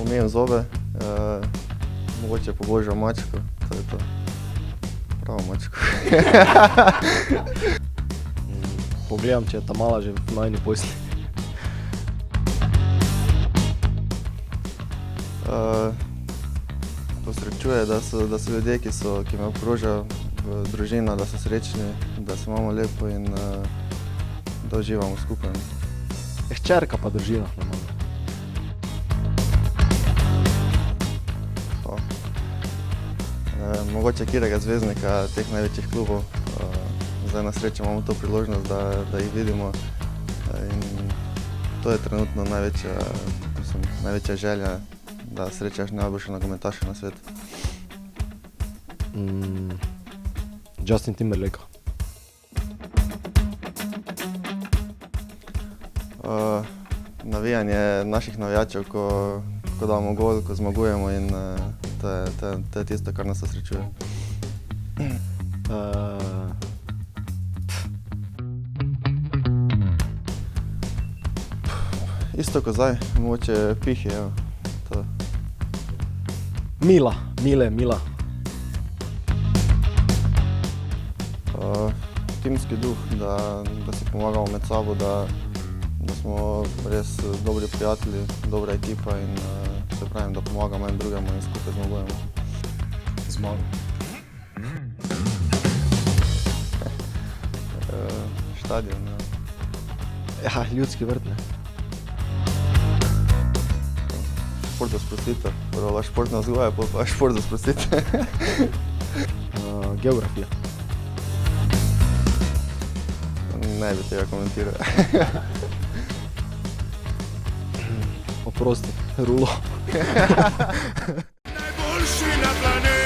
Pomijem zobe, mogoče pobožam mačko, to je to. Pravo mačko. Pogledam, če je ta mala že v najni posli. Posrečuje, da so ljudje, ki me obkrožajo v družino, da so srečni, da se imamo lepo in da uživamo skupaj. Hčerka pa družina. Mogoče katerega zvezdnika teh največjih klubov. Zdaj na srečo imamo to priložnost, da jih vidimo. In to je trenutno največja želja, da srečaš najboljše nogometaše na svetu. Justin Timberlake. Navijanje naših navijačev, ko damo gol, ko zmagujemo in to je tisto, kar nas osrečuje. Isto kot zdaj, mogoče pihi, evo, to. Mila. Timski duh, da si pomagamo med sabo, da smo res dobri prijatelji, dobra ekipa in se pravim, da pomagamo en drugemu in skupaj zmagujemo. Zmago. Štadion, ja. Ja, Ljudski vrt, ne. Šport za sprostitev. Prvo športna vzgoja, potem pa šport za sprostitev. Geografija. Ne bi tega komentiral. Oprosti, Rulo. Najboljši na planetu.